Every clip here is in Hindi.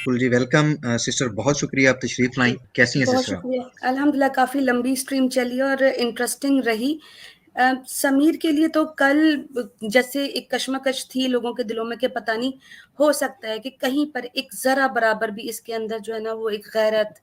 कुल जी वेलकम सिस्टर, बहुत शुक्रिया आप तशरीफ लाई। कैसी हैं बहुत सिस्टर आप? शुक्रिया। अल्हम्दुलिल्लाह काफ़ी लंबी स्ट्रीम चली और इंटरेस्टिंग रही। समीर के लिए तो कल जैसे एक कश्मकश थी लोगों के दिलों में कि पता नहीं, हो सकता है कि कहीं पर एक ज़रा बराबर भी इसके अंदर जो है ना वो एक गैरत,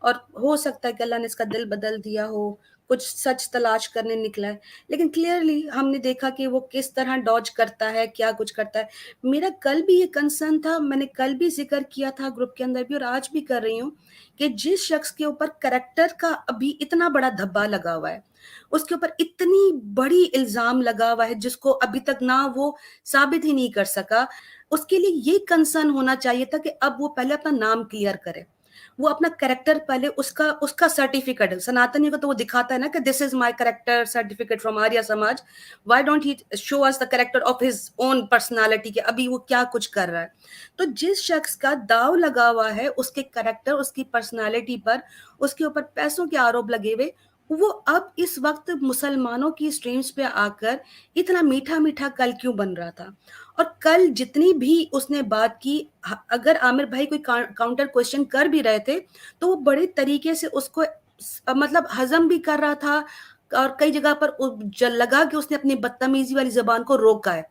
और हो सकता है कि अल्लाह ने इसका दिल बदल दिया हो, कुछ सच तलाश करने निकला है। लेकिन क्लियरली हमने देखा कि वो किस तरह डॉज करता है, क्या कुछ करता है। मेरा कल भी ये कंसर्न था, मैंने कल भी ज़िक्र किया था ग्रुप के अंदर भी और आज भी कर रही हूँ कि जिस शख्स के ऊपर करैक्टर का अभी इतना बड़ा धब्बा लगा हुआ है, उसके ऊपर इतनी बड़ी इल्ज़ाम लगा हुआ है जिसको अभी तक ना वो साबित ही नहीं कर सका, उसके लिए ये कंसर्न होना चाहिए था कि अब वो पहले अपना नाम क्लियर करे। वो अपना कैरेक्टर पहले उसका उसका सर्टिफिकेट, सनातनी को तो वो दिखाता है ना कि this is my character certificate from Arya Samaj. Why don't he show us the character of his own personality कि अभी वो क्या कुछ कर रहा है। तो जिस शख्स का दाव लगा हुआ है उसके कैरेक्टर, उसकी पर्सनालिटी पर, उसके ऊपर पैसों के आरोप लगे हुए, वो अब इस वक्त मुसलमानों की स्ट्रीम्स पे आकर इतना मीठा मीठा कल क्यों बन रहा था। और कल जितनी भी उसने बात की, अगर आमिर भाई कोई काउंटर क्वेश्चन कर भी रहे थे तो वो बड़े तरीके से उसको मतलब हजम भी कर रहा था, और कई जगह पर लगा कि उसने अपनी बदतमीजी वाली जबान को रोका है।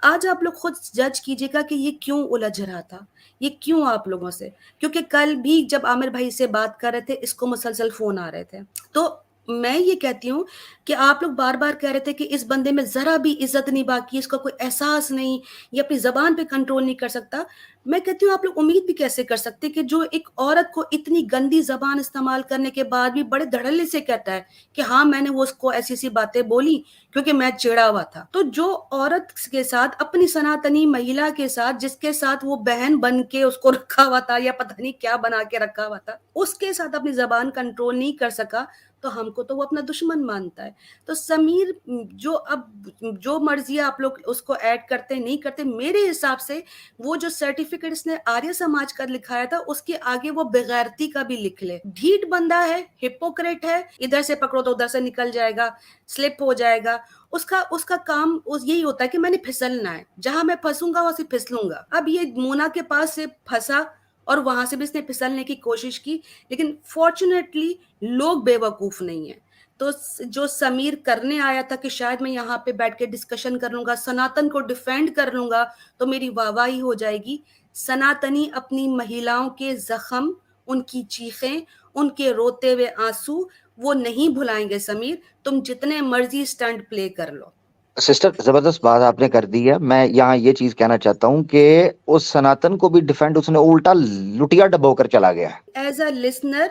आज आप लोग खुद जज कीजिएगा कि ये क्यों उलझ रहा था, ये क्यों आप लोगों से, क्योंकि कल भी जब आमिर भाई से बात कर रहे थे इसको मुसलसल फोन आ रहे थे। तो मैं ये कहती हूँ कि आप लोग बार बार कह रहे थे कि इस बंदे में जरा भी इज्जत नहीं बाकी, इसका कोई एहसास नहीं, ये अपनी जबान पे कंट्रोल नहीं कर सकता। मैं कहती हूँ आप लोग उम्मीद भी कैसे कर सकते कि जो एक औरत को इतनी गंदी जबान इस्तेमाल करने के बाद भी बड़े धड़ल्ले से कहता है कि हाँ मैंने वो उसको ऐसी सी बातें बोली क्योंकि मैं चिढ़ा हुआ था। तो जो औरत के साथ, अपनी सनातनी महिला के साथ जिसके साथ वो बहन बन के उसको रखा हुआ था या पता नहीं क्या बना के रखा हुआ था, उसके साथ अपनी जबान कंट्रोल नहीं कर सका, तो हमको तो वो अपना दुश्मन मानता है। तो समीर जो अब जो मर्जी आप लोग उसको ऐड करते नहीं करते, मेरे हिसाब से वो जो सर्टिफिकेट इसने आर्य समाज का लिखाया था उसके आगे वो बेगैरती का भी लिख ले। ढीठ बंदा है, हिपोक्रेट है, इधर से पकड़ो तो उधर से निकल जाएगा, स्लिप हो जाएगा। उसका उसका काम यही होता है कि मैंने फिसलना है, जहां मैं फंसूंगा वहां से फिसलूंगा। अब ये मोना के पास से फंसा और वहां से भी इसने फिसलने की कोशिश की, लेकिन फॉर्चुनेटली लोग बेवकूफ नहीं है। तो जो समीर करने आया था कि शायद मैं यहाँ पे बैठ के डिस्कशन कर लूंगा, सनातन को डिफेंड कर लूंगा तो मेरी वाहवाही हो जाएगी। सनातनी अपनी महिलाओं के जख्म, उनकी चीखें, उनके रोते हुए आंसू वो नहीं भुलाएंगे। समीर, तुम जितने मर्जी स्टंट प्ले कर लो। सिस्टर, जबरदस्त बात आपने कर दी है। मैं यहाँ ये चीज कहना चाहता हूँ कि उस सनातन को भी डिफेंड उसने उल्टा लुटिया डबोकर चला गया है। एज अ लिसनर,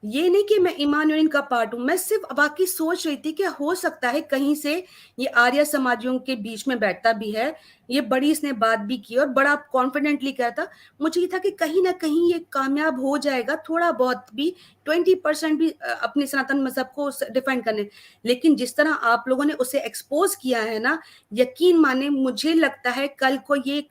ये नहीं कि मैं ईमान का पार्ट हूं, मैं सिर्फ बाकी सोच रही थी कि हो सकता है कहीं से ये आर्य समाजियों के बीच में बैठता भी है, ये बड़ी इसने बात भी की और बड़ा कॉन्फिडेंटली कहा था। मुझे ये था कि कहीं ना कहीं ये कामयाब हो जाएगा, थोड़ा बहुत भी, 20% भी अपने सनातन मजहब को डिफेंड करने। लेकिन जिस तरह आप लोगों ने उसे एक्सपोज किया है ना, यकीन माने मुझे लगता है कल को ये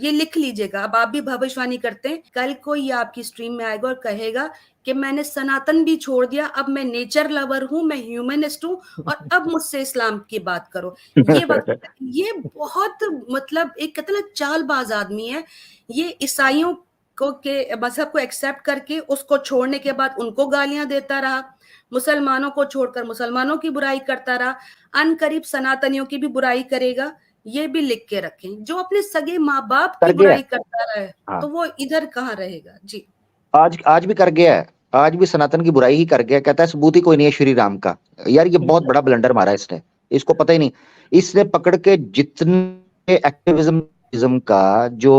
लिख लीजिएगा, अब आप भी भविष्यवाणी करते हैं, कल को ये आपकी स्ट्रीम में आएगा और कहेगा कि मैंने सनातन भी छोड़ दिया, अब मैं नेचर लवर हूं, मैं ह्यूमनिस्ट हूं और अब मुझसे इस्लाम की बात करो। ये वक्त, ये बहुत मतलब एक कहते ना चालबाज आदमी है। ये ईसाइयों को के मजहब को एक्सेप्ट करके उसको छोड़ने के बाद उनको गालियां देता रहा, मुसलमानों को छोड़कर मुसलमानों की बुराई करता रहा, अनकरीब सनातनियों की भी बुराई करेगा। ये भी लिख के रखें, जो अपने सगे माँ बाप की कर गया बुराई है। करता रहे हाँ, तो वो इधर कहाँ रहेगा। जी आज आज भी कर गया है। आज भी सनातन की बुराई ही कर गया। कहता है सबूत ही कोई नहीं है श्री राम का। यार ये बहुत बड़ा ब्लंडर मारा इसने, इसको पता ही नहीं। इसने पकड़ के जितने एक्टिविज्म का जो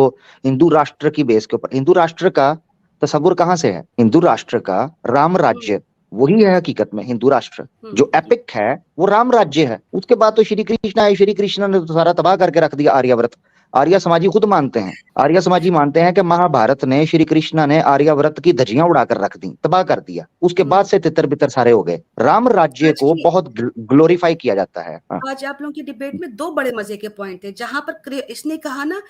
हिंदू राष्ट्र की बेस के ऊपर, हिंदू राष्ट्र का तस्वुर कहां से है? हिंदू राष्ट्र का राम राज्य वही है हकीकत में हिंदू राष्ट्र। जो एपिक है वो राम राज्य है। उसके बाद तो श्री कृष्ण आए, श्री कृष्ण ने तो सारा तबाह करके रख दिया आर्यावर्त। आर्य समाजी खुद मानते हैं, आर्य समाजी मानते हैं कि महाभारत ने, श्री कृष्ण ने आर्यावर्त की धज्जियां उड़ाकर रख दी, तबाह कर दिया। उसके बाद से तितर बितर सारे हो गए। राम राज्य को बहुत ग्लोरीफाई किया जाता है। आज आप लोगों की डिबेट में दो बड़े मजे के पॉइंट है, जहां पर इसने कहा ना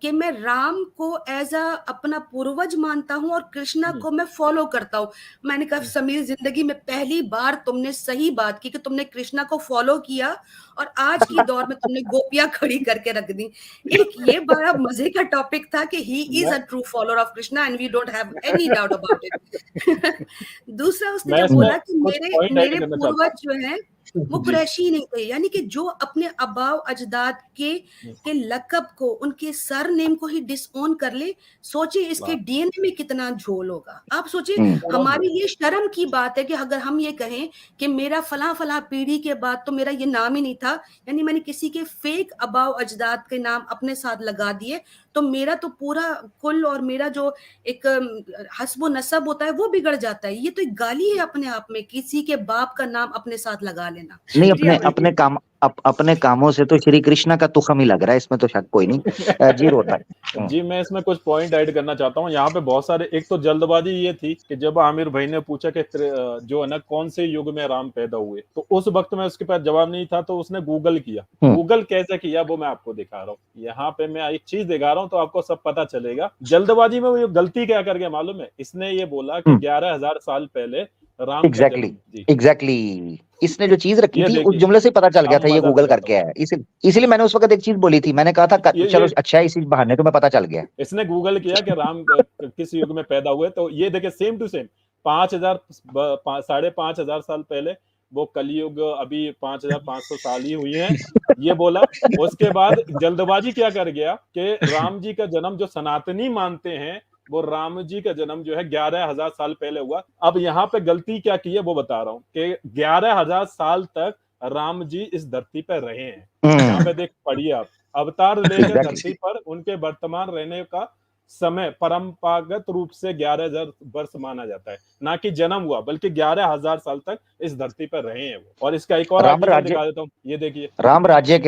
कि मैं राम को एज अ अपना पूर्वज मानता हूं और कृष्णा को मैं फॉलो करता हूं। मैंने कहा समीर, जिंदगी में पहली बार तुमने सही बात की कि तुमने कृष्णा को फॉलो किया और आज की दौर में तुमने गोपियां खड़ी करके रख दी। एक ये बड़ा मजे का टॉपिक था कि he is a true follower of Krishna and we don't have any doubt about it. दूसरा, उसने मैं जब इसमें बोला कि कुछ मेरे पॉइंट ऐड मेरे करना चाहता पूर्वज जो हैं वो जी। कुरैशी नहीं थे, यानी कि जो अपने अबाव अजदाद के लकब को, उनके सर नेम को ही डिसओन कर ले, सोचिए इसके वाह। डीएनए में कितना झोल होगा। आप सोचिए, हम्म। हमारे लिए शर्म की बात है कि अगर हम ये कहें कि मेरा फला फला पीढ़ी के बाद तो मेरा ये नाम ही नहीं था, यानी मैंने किसी के फेक अबाव अजदाद के नाम अपने साथ लगा दिए, तो मेरा तो पूरा कुल और मेरा जो एक हस्ब नसब होता है वो बिगड़ जाता है। ये तो एक गाली है अपने आप में, किसी के बाप का नाम अपने साथ लगा लेना। नहीं, जी, अपने कामों से तो श्री कृष्णा का तुखम ही लग रहा है, इसमें तो शक कोई नहीं। जी रोता जी, मैं इसमें कुछ पॉइंट ऐड करना चाहता हूँ। यहाँ पे बहुत सारे, एक तो जल्दबाजी ये थी कि जब आमिर भाई ने पूछा कि जो है ना कौन से युग में राम पैदा हुए, तो उस वक्त में उसके पास जवाब नहीं था, तो उसने गूगल किया। गूगल कैसे किया वो मैं आपको दिखा रहा हूँ। यहाँ पे मैं एक चीज दिखा रहा हूँ तो आपको सब पता चलेगा। जल्दबाजी में वो गलती क्या कर गया मालूम है? इसने ये बोला कि 11,000 साल पहले राम का जन्म। जी, एग्जैक्टली इसने जो चीज रखी ये थी उस देखिए, जुमले से पता चल गया अब था ये मजा गूगल दिखाता करके है। इसीलिए मैंने उस वक्त एक चीज बोली थी, मैंने कहा था चलो अच्छा है, इसी बहाने तो मैं पता चल गया। इसने गूगल किया कि राम किस युग में पैदा हुए, तो ये देखिए सेम टू सेम 5,000 साल पहले वो कलयुग, अभी 5,500 साल ही हुई है, ये बोला। उसके बाद जल्दबाजी क्या कर गया कि राम जी का जन्म जो सनातनी मानते हैं, वो राम जी का जन्म जो है 11,000 साल पहले हुआ। अब यहाँ पे गलती क्या की है वो बता रहा हूँ कि 11,000 साल तक राम जी इस धरती पर रहे हैं। यहाँ पे देख पढ़िए आप, अवतार लेकर धरती पर उनके वर्तमान रहने का समय परंपरागत रूप से 11,000 वर्ष माना जाता है, ना कि जन्म हुआ, बल्कि 11,000 साल तक इस धरती पर रहे हैं वो। और इसका एक और आर्टिकल दिखा देता हूँ, ये देखिए। राम राज्य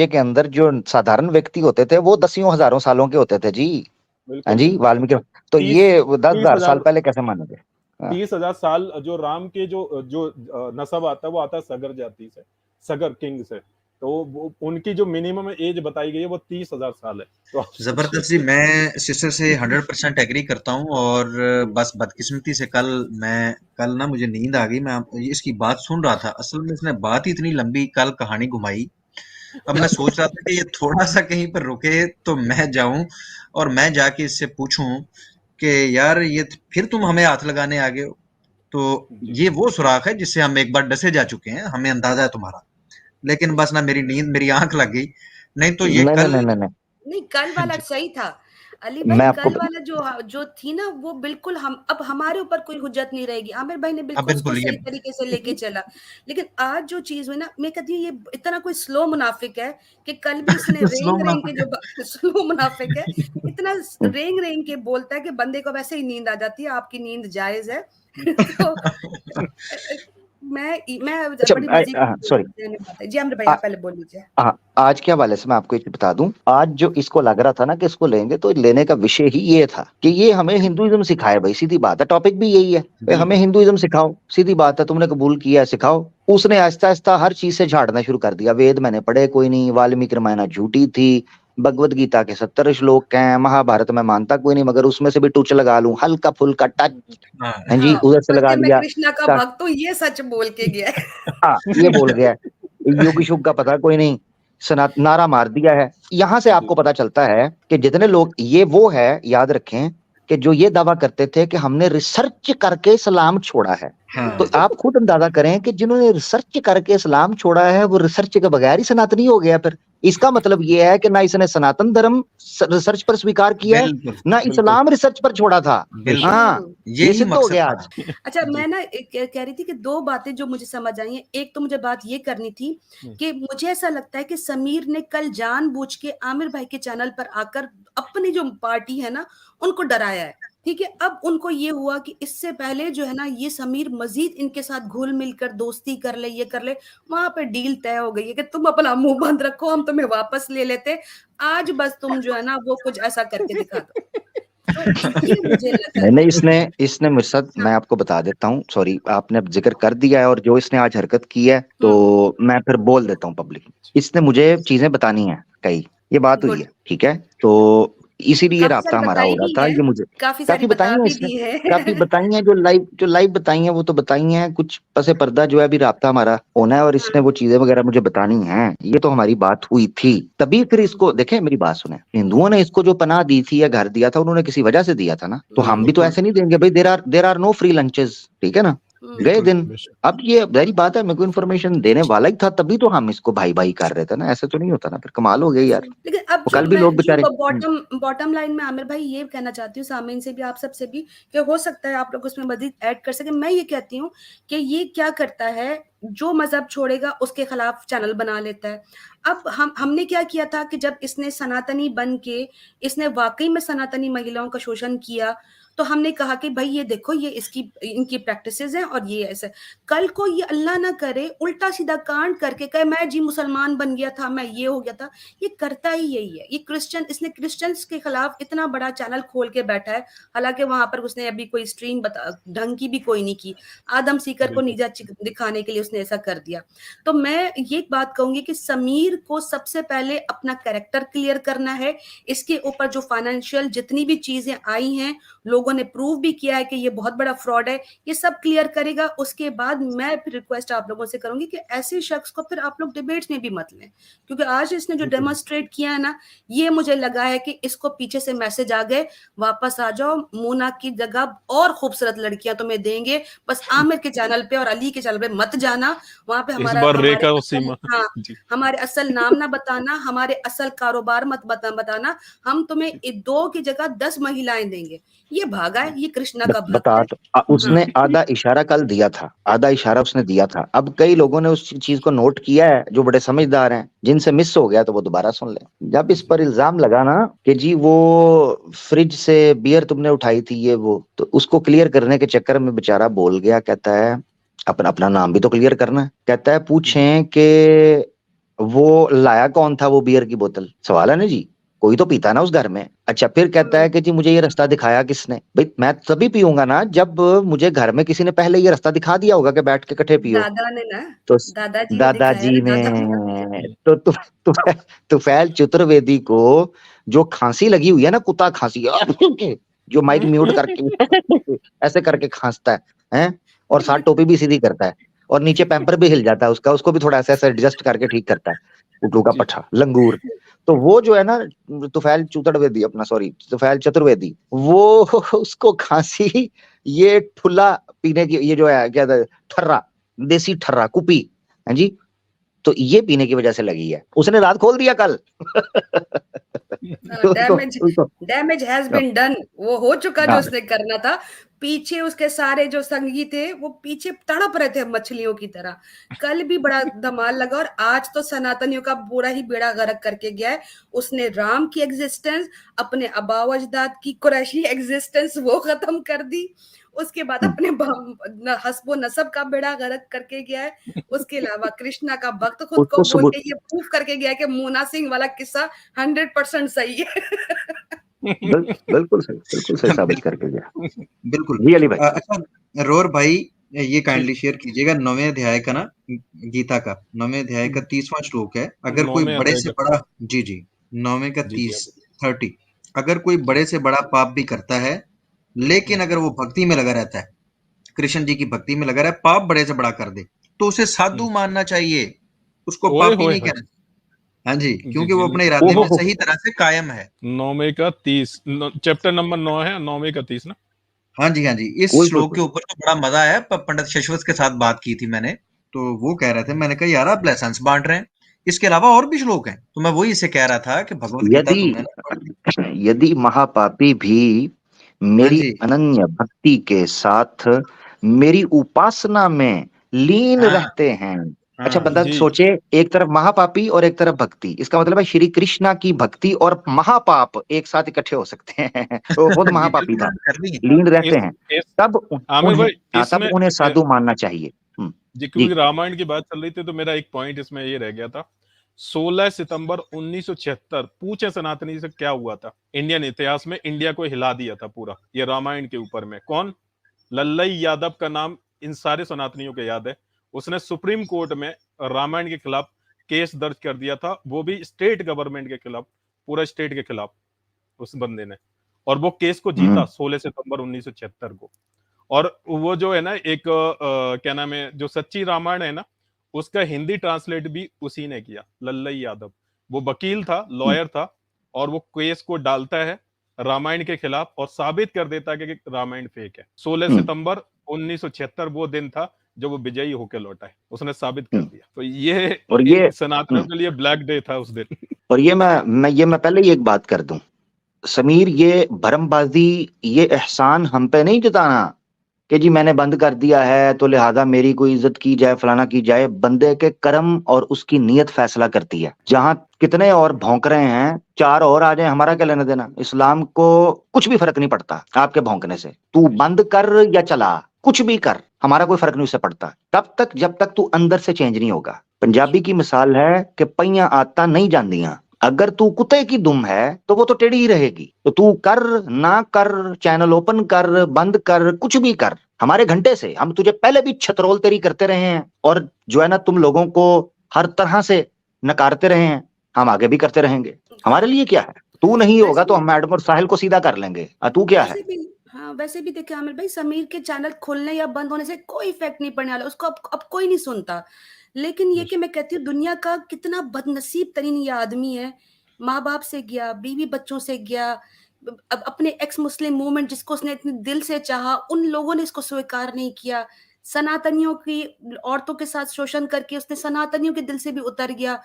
के अंदर जो साधारण व्यक्ति होते थे वो दसियों हजारों सालों के होते थे जी। हाँ जी, वाल्मीकि। तो ये 10,000 साल पहले कैसे माने थे? 30,000 साल जो राम के जो नस्ब आता है वो आता है सगर जाति से, सगर किंग से। तो वो उनकी जो मिनिमम एज बताई गई है वो 30,000 साल है। तो जबरदस्त जी, मैं सिस्टर से 100% एग्री करता हूँ। और बस बदकिस्मती से कल ना मुझे नींद आ गई, मैं इसकी बात सुन रहा था। असल में इसने बात ही इतनी लंबी कल कहानी घुमाई। अब मैं सोच रहा था कि ये थोड़ा सा कहीं पर रुके तो मैं जाऊं और मैं जाके इससे पूछूं कि यार ये फिर तुम हमें हाथ लगाने आ गए हो। तो ये वो सुराख है जिससे हम एक बार डसे जा चुके हैं, हमें अंदाजा है तुम्हारा। लेकिन बस ना मेरी आंख लग गई। नहीं तो ये कल नहीं, कल वाला सही था अली भाई। कल वाला जो थी ना वो बिल्कुल अब हमारे ऊपर कोई हुज्जत नहीं रहेगी। आमिर भाई ने बिल्कुल उसको सही तरीके से लेके चला। लेकिन आज जो चीज हुई ना, मैं कहती हूँ ये इतना कोई स्लो मुनाफिक है कि कल भी इसने रेंग के जो स्लो मुनाफिक है, इतना रेंग के बोलता है कि बंदे को वैसे ही नींद आ जाती है। आपकी नींद जायज है। तो सॉरी जी आमिर भाई, आप पहले बोल लीजिए। आज के हवाले से मैं आपको एक बता दूं, आज जो इसको लग रहा था ना कि इसको लेंगे, तो लेने का विषय ही ये था कि ये हमें हिंदुइज्म सिखाए। भाई सीधी बात है, टॉपिक भी यही है, भाई हमें हिंदुइज्म सिखाओ। सीधी बात है, तुमने कबूल किया, सिखाओ। उसने आहिस्ता आहिस्ता हर चीज से झाड़ना शुरू कर दिया। वेद मैंने पढ़े कोई नहीं, वाल्मीकि रामायण झूठी थी, भगवत गीता के 70 श्लोक हैं, महाभारत में मानता कोई नहीं, मगर उसमें से भी टूच लगा लूं, हल्का फुल्का टच। हाँ जी, उधर से लगा लिया। कृष्णा का भक्त हूं, ये सच बोल के गया है। हाँ, ये बोल गया। युग शुग का पता कोई नहीं, नारा मार दिया है। यहाँ से आपको पता चलता है कि जितने लोग, ये वो है, याद रखें कि जो ये दावा करते थे कि हमने रिसर्च करके इस्लाम छोड़ा है। तो आप खुद अंदाजा करें कि जिन्होंने रिसर्च करके इस्लाम छोड़ा है वो रिसर्च के बगैर ही सनातनी हो गया। फिर इसका मतलब ये है कि ना इसने सनातन धर्म रिसर्च पर स्वीकार किया है, ना इस्लाम रिसर्च पर छोड़ा था। हाँ, ये सिद्ध हो गया आज। अच्छा, मैं ना कह रही थी कि दो बातें जो मुझे समझ आई हैं। एक तो मुझे बात ये करनी थी कि मुझे ऐसा लगता है कि समीर ने कल जानबूझ के आमिर भाई के चैनल पर आकर अपनी जो पार्टी है ना उनको डराया है। ठीक है, अब उनको ये हुआ कि इससे पहले जो है ना ये समीर मजीद इनके साथ घुल मिलकर दोस्ती कर ले, ये कर ले, वहां पे डील तय हो गई है कि तुम अपना मुंह बंद रखो, हम तुम्हें वापस ले लेते। आज बस तुम जो है ना वो कुछ ऐसा करके दिखा दो। तो ये मुझे लगा नहीं, इसने मुझसे साथ, मैं आपको बता देता हूँ, सॉरी आपने अब जिक्र कर दिया है, और जो इसने आज हरकत की है तो मैं फिर बोल देता हूँ पब्लिक। इसने मुझे चीजें बतानी है कई। ये बात हुई गुड। है, ठीक है। तो इसीलिए काफ़ी राब्ता सारी हमारा हो बताई रहा भी था, हैं, ये मुझे काफ़ी सारी काफ़ी बताई बता हैं भी इसने, दी हैं। काफ़ी बताई हैं, जो लाइव बताई हैं वो तो बताई हैं, कुछ पसे पर्दा जो है अभी राब्ता हमारा होना है और इसने हाँ। वो चीज़ें वगैरह मुझे बतानी हैं। ये तो हमारी बात हुई थी। तभी फिर इसको देखें, मेरी बात सुने, हिंदुओं ने इसको जो पनाह दी थी या घर दिया था, उन्होंने किसी वजह से दिया था ना, तो हम भी तो बिल्कुल ऐसे नहीं देंगे भाई, there are no free lunches, ठीक है ना, गए बिल्कुल दिन। बेशक। अब ये वही बात है, मेरे को इन्फॉर्मेशन देने वाला ही था, तभी तो हम इसको भाई भाई कर रहे थे ना, ऐसे तो नहीं होता ना, फिर कमाल हो गई यार। लेकिन अब वो जो कल भी मैं लोग जो बेचारे बॉटम बॉटम लाइन में आमिर भाई ये कहना चाहती हूँ सामीन से भी, आप सबसे भी, कि हो सकता है आप लोग उसमें मजीद ऐड कर सके। मैं ये कहती हूँ कि ये क्या करता है, जो मजहब छोड़ेगा उसके खिलाफ चैनल बना लेता है। अब हमने क्या किया था कि जब इसने सनातनी बन के इसने वाकई में सनातनी महिलाओं का शोषण किया, तो हमने कहा कि भाई ये देखो, ये इसकी इनकी प्रैक्टिसेस हैं और ये ऐसे। कल को ये अल्लाह ना करे उल्टा सीधा कांड करके कहे मैं जी मुसलमान बन गया था, मैं ये हो गया था। ये करता ही यही है। ये क्रिश्चियन, इसने क्रिश्चियंस के खिलाफ इतना बड़ा चैनल खोल के बैठा है, हालांकि वहां पर उसने अभी कोई स्ट्रीम बता ढंग की भी कोई नहीं की। आदम सीकर को बिल्कुल नीचा दिखाने के लिए उसने ऐसा कर दिया। तो मैं ये बात कहूंगी कि समीर को सबसे पहले अपना कैरेक्टर क्लियर करना है। इसके ऊपर जो फाइनेंशियल जितनी भी चीजें आई हैं, लोगों ने प्रूव भी किया है कि ये बहुत बड़ा फ्रॉड है, ये सब क्लियर करेगा। उसके बाद मैं फिर रिक्वेस्ट आप लोगों से करूंगी कि ऐसे शख्स को फिर आप लोग डिबेट्स में भी मत लें, क्योंकि आज इसने जो बिल्कुल डेमोन्स्ट्रेट किया है ना, ये मुझे लगा है कि इसको पीछे से मैसेज आ गए, वापस आ जाओ, मोना की जगह और खूबसूरत लड़कियां तुम्हें देंगे, बस आमिर के चैनल पे और अली के चैनल पे मत जाना। वहां पे इस हमारा बार हमारे रेखा और असल, सीमा हाँ, जी हमारे असल नाम ना बताना, हमारे असल कारोबार मत बताना। हम तुम्हें 2 की जगह 10 महिलाएं देंगे। ये भागा है, ये कृष्णा का भक्त बता है। तो हाँ, उसने आधा इशारा कल दिया था, आधा इशारा उसने दिया था। अब कई लोगों ने उस चीज को नोट किया है, जो बड़े समझदार हैं, जिनसे मिस हो गया तो वो दोबारा सुन ले। जब इस पर इल्जाम लगा ना कि जी वो फ्रिज से बियर तुमने उठाई थी, ये वो, तो उसको क्लियर करने के चक्कर में बेचारा बोल गया, कहता है अपना अपना नाम भी तो क्लियर करना है, कहता है पूछें कि वो लाया कौन था वो बियर की बोतल, सवाल है ना जी, कोई तो पीता ना उस घर में। अच्छा, फिर कहता है कि जी मुझे ये रास्ता दिखाया किसने, भाई मैं तभी पीऊंगा ना जब मुझे घर में किसी ने पहले ये रास्ता दिखा दिया होगा कि बैठ के इकट्ठे पियो। दादा ने ना, तो दादाजी ने दिखाया दादाजी ना, ने, दादा। तो तुफैल चतुर्वेदी को जो खांसी लगी हुई है ना, कुत्ता खांसी जो माइक म्यूट करके ऐसे करके खांसता है, और साथ टोपी भी सीधी करता है, और नीचे पैम्पर भी हिल जाता है उसका, उसको भी थोड़ा ऐसे ऐसे एडजस्ट करके ठीक करता है, उल्लू का जी पट्ठा लंगूर। तो वो जो है ना, तुफैल चतुर्वेदी, अपना सॉरी तुफैल चतुर्वेदी, वो उसको खांसी, ये ठुल्ला पीने की, ये जो है क्या था, ठर्रा, देसी ठर्रा कुपी है जी, तो ये पीने की वजह से लगी है, उसने रात खोल दिया कल। डैमेज उसको डैमेज हैज बीन डन, वो हो चुका जो हाँ, उसने करना था। पीछे उसके सारे जो संगी थे वो पीछे तड़प रहे थे मछलियों की तरह। कल भी बड़ा धमाल लगा, और आज तो सनातनियों का पूरा ही बेड़ा गर्क करके गया है। उसने राम की एग्जिस्टेंस, अपने आबा व अजदाद की कुरैशी एग्जिस्टेंस वो खत्म कर दी। उसके बाद अपने हस्बो नसब का बेड़ा गर्क करके गया है। उसके अलावा कृष्णा का भक्त खुद को उसको बोल सबूत, के ये प्रूफ करके गया है कि मोना सिंह वाला किस्सा 100% सही है। बिल्कुल सही साबित करके गया। बिल्कुल। जी अली भाई। अच्छा रोर भाई, ये जी काइंडली शेयर कीजिएगा 9वें अध्याय का ना, गीता का 9वें अध्याय का 30वां श्लोक है। अगर कोई 9वें बड़े अध्याय से का बड़ा, जी जी, 9वें का जी जी 30, 30, अगर कोई जी बड़े से बड़ा पाप भी करता है, लेकिन अगर वो भक्ति में लगा रहता है, कृष्ण जी की भक्ति में लगा रहा है, पाप बड़े से बड़ा कर दे, तो उसे साधु मानना चाहिए, उसको ओए पापी होए नहीं होए कहना। हाँ जी, जी क्योंकि जी वो अपने इरादे ओहो में सही तरह से कायम है। 9वें का 30 चैप्टर नंबर 9 है, 9वें का 30 ना। हाँ जी, हाँ जी। इस कोई श्लोक के ऊपर तो बड़ा मजा आया। पंडित शश्वत के साथ बात की थी मैंने, तो वो कह रहे थे, मैंने कहा यार आप लेसन्स बांट रहे हैं, इसके अलावा और भी श्लोक हैं। तो मैं वही इसे कह रहा था कि भगवत गीता यदि तुमने ना पढ़ ली। यदि महापापी भी हाँ मेरी जी, अनन्य भक्ति के साथ मेरी उपासना में लीन हाँ, रहते हैं। अच्छा, हाँ, बंदा जी सोचे, एक तरफ महापापी और एक तरफ भक्ति, इसका मतलब है श्री कृष्णा की भक्ति और महापाप एक साथ इकट्ठे हो सकते हैं। वो खुद जी, महापापी बिल्कुल था, मैंने कर ली है। लीन रहते इस हैं, इस तब आमिर उन्हें, भाई हाँ, तब इसमें उन्हें साधु मानना चाहिए। जी, जी। क्योंकि रामायण की बात चल रही थी तो मेरा एक पॉइंट इसमें ये रह गया था। 16 सितंबर 1976 पूछे सनातनी से क्या हुआ था इंडियन इतिहास में, इंडिया को हिला दिया था पूरा, ये रामायण के ऊपर में। कौन? लल्लई यादव का नाम इन सारे सनातनियों को याद है। उसने सुप्रीम कोर्ट में रामायण के खिलाफ केस दर्ज कर दिया था, वो भी स्टेट गवर्नमेंट के खिलाफ। पूरा स्टेट के खिलाफ उस बंदे ने, और वो केस को जीता 16 सितंबर 1976 को। और वो जो है ना एक क्या नाम है, जो सच्ची रामायण है ना, उसका हिंदी ट्रांसलेट भी उसी ने किया, लल्लई यादव। वो वकील था, लॉयर था, और वो केस को डालता है रामायण के खिलाफ और साबित कर देता है कि रामायण फेक है। 16 सितंबर 1976 वो दिन था जब वो विजयी होकर लौटा है, उसने साबित कर दिया। तो ये और ये सनातनियों के लिए ब्लैक डे था उस दिन। और ये मैं पहले ही एक बात कर दूं, समीर, ये भरमबाजी, ये एहसान हम पे नहीं जताना कि जी मैंने बंद कर दिया है तो लिहाजा मेरी कोई इज्जत की जाए, फलाना की जाए। बंदे के कर्म और उसकी नीयत फैसला करती है। जहां कितने और भौंक रहे हैं, 4 और आ जाए, हमारा क्या लेना देना। इस्लाम को कुछ भी फर्क नहीं पड़ता आपके भौंकने से। तू बंद कर या चला, कुछ भी कर, हमारा कोई फर्क नहीं उससे पड़ता, तब तक जब तक तू अंदर से चेंज नहीं होगा। पंजाबी की मिसाल है कि पहियां आदतां नहीं जानदियां। अगर तू कुत्ते की दुम है तो वो तो टेढ़ी ही रहेगी। तो तू कर ना कर, चैनल ओपन कर, बंद कर, कुछ भी कर, हमारे घंटे से हम तुझे पहले भी छतरोल तेरी करते रहे हैं, और जो है ना तुम लोगों को हर तरह से नकारते रहे हैं, हम आगे भी करते रहेंगे। हमारे लिए क्या है, तू नहीं होगा तो हम मैडम और साहिल को सीधा कर लेंगे। तू क्या है? हाँ, वैसे भी देखिए आमिर भाई, समीर के चैनल खुलने या बंद होने से कोई इफेक्ट नहीं पड़ने वाला, उसको अब कोई नहीं सुनता। लेकिन ये कि मैं कहती हूँ, दुनिया का कितना बदनसीब तरीन ये आदमी है, माँ बाप से गया, बीवी बच्चों से गया, अब अपने एक्स मुस्लिम मूवमेंट जिसको उसने इतने दिल से चाहा, उन लोगों ने इसको स्वीकार नहीं किया। सनातनियों की औरतों के साथ शोषण करके उसने सनातनियों के दिल से भी उतर गया।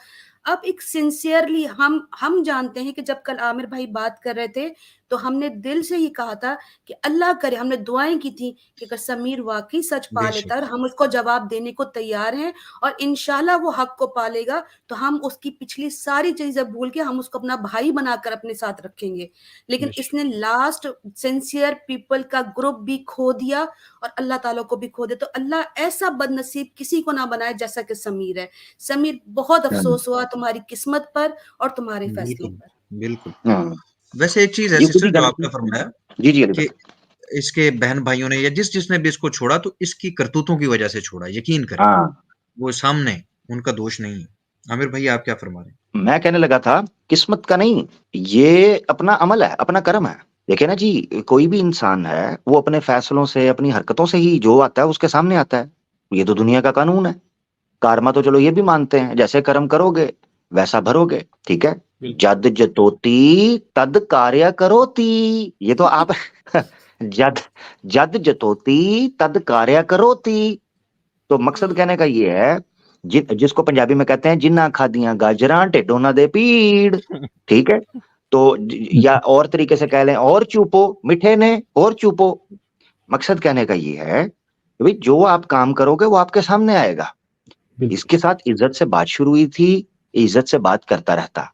अब एक सिंसियरली हम जानते हैं कि जब कल आमिर भाई बात कर रहे थे तो हमने दिल से ही कहा था कि अल्लाह करे, हमने दुआएं की थी कि अगर समीर वाकई सच पा लेता है, हम उसको जवाब देने को तैयार हैं, और इंशाल्लाह वो हक को पालेगा तो हम उसकी पिछली सारी चीजें भूल के हम उसको अपना भाई बनाकर अपने साथ रखेंगे। लेकिन इसने लास्ट सिंसियर पीपल का ग्रुप भी खो दिया और अल्लाह ताला को भी खो दिया। तो अल्लाह ऐसा बदनसीब किसी को ना बनाए जैसा कि समीर है। समीर, बहुत अफसोस हुआ तुम्हारी किस्मत पर और तुम्हारे फैसले पर। बिल्कुल। वैसे एक चीज है सिस्टर, जो आपने फरमाया कि इसके बहन भाइयों ने या जिसने भी इसको छोड़ा तो इसकी करतूतों की वजह से छोड़ा, यकीन करें, वो सामने उनका दोष नहीं है। आमिर भाई आप क्या फरमा रहे हैं? मैं कहने लगा था किस्मत का नहीं, ये अपना अमल है, अपना कर्म है। देखिए ना जी, कोई भी इंसान है वो अपने फैसलों से, अपनी हरकतों से ही जो आता है उसके सामने आता है। ये तो दुनिया का कानून है। कर्मा तो चलो ये भी मानते हैं, जैसे कर्म करोगे वैसा भरोगे, ठीक है। जद जतोती तद कार्य करोती, ये तो आप जद जतोती तद कार्य करोती। तो मकसद कहने का ये है, जिसको पंजाबी में कहते हैं जिन्ना खादियां गाजरां ढिडों ना दे पीड़, ठीक है। तो या और तरीके से कह लें, और चुपो मिठे ने, और चुपो। मकसद कहने का ये है भाई, जो आप काम करोगे वो आपके सामने आएगा। इसके साथ इज्जत से बात शुरू हुई थी, इज्जत से बात करता रहता।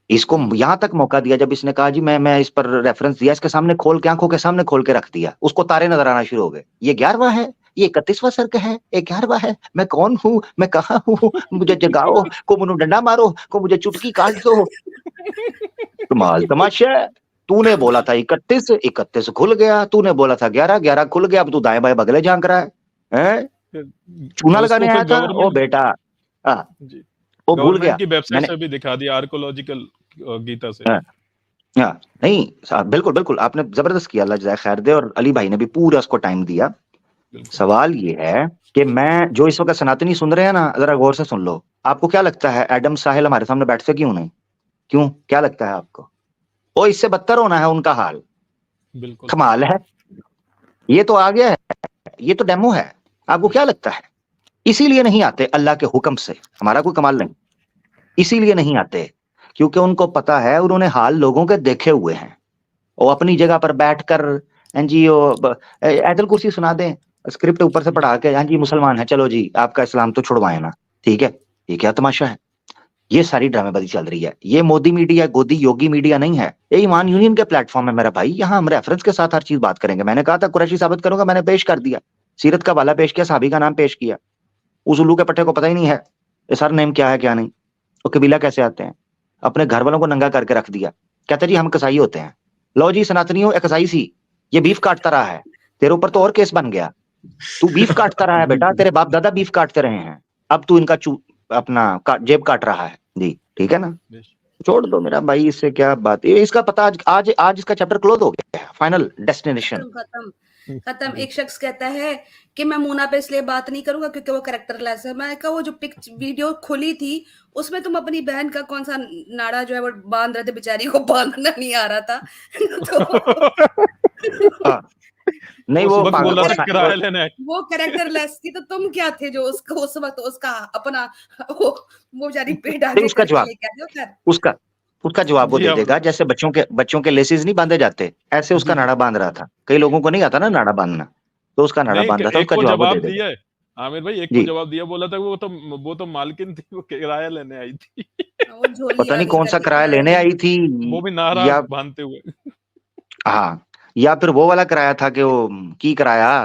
इसको यहां तक मौका दिया जब इसने कहा जी मैं इस पर रेफरेंस दिया, इसके सामने खोल के, आंखों के सामने खोल के रख दिया, उसको तारे नजर आना शुरू हो गए। ये 11वां है, ये 31वां सर्क है, ये 11वां है, मैं कौन हूं, मैं कहां हूं, मुझे जगाओ, को मुझे डंडा मारो, को मुझे चुटकी काट दो। कमाल तमाशा। तूने बोला था 31 खुल गया, तूने बोला था 11 खुल गया, अब तू दाएं बाएं बगले झांक रहा है? चूना लगाने आया था ओ बेटा, वो भूल गया। की वेबसाइट से भी दिखा दिया, आर्कोलॉजिकल गीता से। नहीं, बिल्कुल बिल्कुल, आपने जबरदस्त किया, अल्लाह जज़ाए खैर दे, और अली भाई ने भी पूरा उसको टाइम दिया। सवाल ये है कि मैं जो इस वक्त सनातनी सुन रहे हैं ना, जरा गौर से सुन लो। आपको क्या लगता है एडम साहिल हमारे सामने बैठते क्यों नहीं? क्यों, क्या लगता है आपको? ओ, इससे बदतर होना है उनका हाल। बिल्कुल कमाल है, ये तो आ गया है, ये तो डेमो है। आपको क्या लगता है? इसीलिए नहीं आते अल्लाह के हुक्म से, हमारा कोई कमाल नहीं, इसीलिए नहीं आते क्योंकि उनको पता है, उन्होंने हाल लोगों के देखे हुए हैं। वो अपनी जगह पर बैठकर एनजीओ आयतुल कुर्सी सुना दें, स्क्रिप्ट ऊपर से पढ़ा के, हाँ जी मुसलमान है, चलो जी आपका इस्लाम तो छुड़वाए ना, ठीक है। ये क्या तमाशा है? ये सारी ड्रामेबाजी चल रही है। ये मोदी मीडिया, गोदी योगी मीडिया नहीं है, ये ईमान यूनियन के प्लेटफॉर्म है मेरा भाई। यहाँ हम रेफरेंस के साथ हर चीज बात करेंगे। मैंने कहा था कुरैशी साबित करूंगा, मैंने पेश कर दिया, सीरत का वाला पेश किया, साहबी का नाम पेश किया। उस उल्लू के पट्टे को पता ही नहीं है ये सर नेम क्या है क्या नहीं, वो कबीला कैसे आते हैं, अपने घर वालों को नंगा करके रख दिया। कहते जी हम कसाई होते हैं। लो जी सनातनियों, एक कसाई सी ये बीफ काटता रहा है, तेरे ऊपर तो और केस बन गया। तू बीफ काटता रहा है बेटा, तेरे बाप दादा बीफ काटते रहे हैं, अब तू इनका अपना जेब काट रहा है जी, ठीक है ना। छोड़ दो मेरा भाई, इससे क्या बात है, इसका पता आज इसका चैप्टर क्लोज हो गया है, फाइनल डेस्टिनेशन। खत्म खत्म। एक शख्स कहता है कि मैं मूना पे इसलिए बात नहीं करूंगा क्योंकि वो कैरेक्टरलेस है। मैं कहा वो जो वीडियो खुली थी उसमें तुम अपनी बहन का कौन सा नाड़ा जो है वो बांध रहे थे, बेचारी को बांधना नहीं आ रहा था हाँ, नहीं उस वो वक्त बोला था किराया लेने आए। वो कैरेक्टरलेस थी, तो तुम क्या थे जो उसको उस वक्त उसका अपना वो बेचारी पेट आगे उसका करके जवाब लेके आए कर। उसका जवाब वो जी, दे अब देगा, जैसे बच्चों के लेसेस नहीं बांधे जाते, ऐसे उसका जी। नाड़ा बांध रहा था। कई लोगों को नहीं आता ना नाड़ा बांधना, तो उसका नाड़ा नहीं, बांध रहा था, एक उसका को जवाब वो दे जवाब देगा। दिया है आमिर भाई, एक को जी, जवाब दिया, बोला था वो तो मालकिन थी, वो किराया लेने आई थी। वो झोली पता नहीं आगे कौन सा करके किराया खड़ा लेने रहे। आई थी, वो भी नारा या बांधते हुए। हाँ, या फिर वो वाला किराया था कि वो की किराया।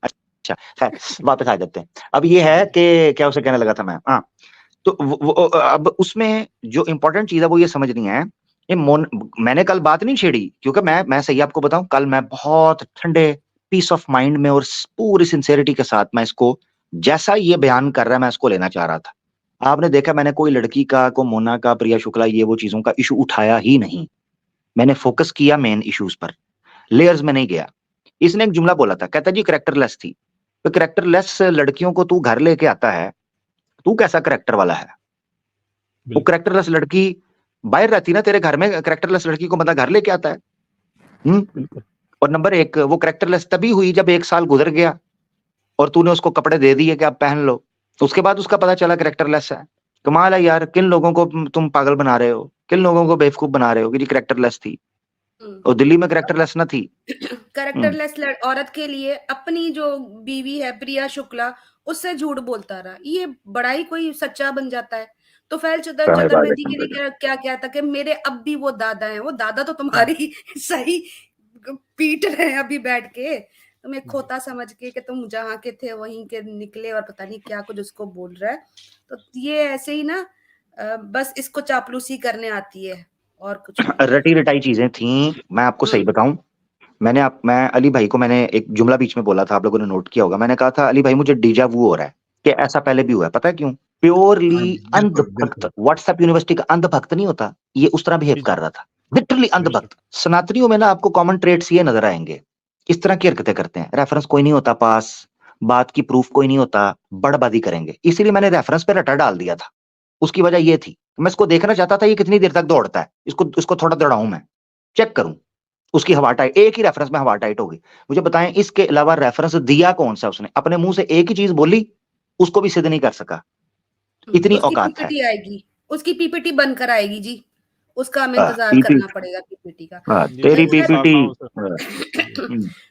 अच्छा, खैर वापस आ जाते हैं। अब ये है कि क्या उसे कहने लगा था मैं, हाँ, तो अब उसमें जो इम्पोर्टेंट चीज है वो ये समझनी है। मैंने कल बात नहीं छेड़ी क्योंकि मैं सही आपको बताऊं, कल मैं बहुत ठंडे पीस ऑफ माइंड में और पूरी सिंसेरिटी के साथ मैं इसको, जैसा ये बयान कर रहा है मैं इसको लेना चाह रहा था। आपने देखा मैंने कोई लड़की का, को मोना का, प्रिया शुक्ला, ये वो चीजों का इशू उठाया ही नहीं। मैंने फोकस किया मेन इश्यूज पर, लेयर्स में नहीं गया। इसने एक जुमला बोला था, कहता जी करेक्टरलेस थी। तो करेक्टरलेस लड़कियों को तू घर लेके आता है, तू कैसा करेक्टर वाला है? वो करेक्टरलेस लड़की बाहर रहती ना तेरे घर में, करेक्टरलेस लड़की को बंदा घर लेके आता है। और नंबर एक, वो करेक्टरलेस तभी हुई जब 1 साल गुजर गया और तूने उसको कपड़े दे दिए कि आप पहन लो, उसके बाद उसका पता चला करेक्टरलेस है। कमाल है यार, किन लोगों को तुम पागल बना रहे हो, किन लोगों को बेवकूफ बना रहे हो कि जी करेक्टरलेस थी, और दिल्ली में करेक्टरलेस ना थी। कैरेक्टरलेस औरत के लिए अपनी जो बीवी है प्रिया शुक्ला उससे झूठ बोलता रहा, ये बड़ा ही कोई सच्चा बन जाता है। तो फैल चतुर्वेदी के लिए क्या क्या था कि मेरे अब भी वो दादा हैं, वो दादा तो तुम्हारी सही पीट रहे हैं अभी बैठ के, तुम एक खोता समझ के कि तुम जहाँ के थे वहीं के निकले और पता नहीं क्या कुछ उसको बोल रहा है। तो ये ऐसे ही ना बस इसको चापलूसी करने आती है और कुछ नहीं। रटी रटाई चीजें थी। मैं आपको सही बताऊं, मैं अली भाई को मैंने एक जुमला बीच में बोला था, आप लोगों ने नोट किया होगा। मैंने कहा था अली भाई मुझे डीजा वू हो रहा है कि ऐसा पहले भी हुआ है। पता है क्यों? हाँ प्योरली जी, बिल्कुल, अंधभक्त, बिल्कुल। व्हाट्सएप यूनिवर्सिटी का अंधभक्त नहीं होता, ये उस तरह बिहेव कर रहा था, लिटरली अंधभक्त। सनातनियों में ना आपको कॉमन ट्रेड्स ये नजर आएंगे, इस तरह की हरकतें करते हैं। रेफरेंस कोई नहीं होता पास, बात की प्रूफ कोई नहीं होता, बड़बादी करेंगे। इसीलिए मैंने रेफरेंस पे रटा डाल दिया था। उसकी वजह ये थी, मैं इसको देखना चाहता था ये कितनी देर तक दौड़ता है, इसको थोड़ा दौड़ाऊं, मैं चेक करूं उसकी हवा टाइट। एक ही रेफरेंस में हवा टाइट होगी। मुझे बताएं इसके अलावा रेफरेंस दिया कौन सा उसने? अपने मुंह से एक ही चीज बोली, उसको भी सिद्ध नहीं कर सका, इतनी उसकी औकात है। पीपीटी आएगी, उसकी पीपीटी बनकर आएगी जी, उसका हमें हाँ, इंतजार करना पड़ेगा पीपीटी का। तेरी पीपीटी।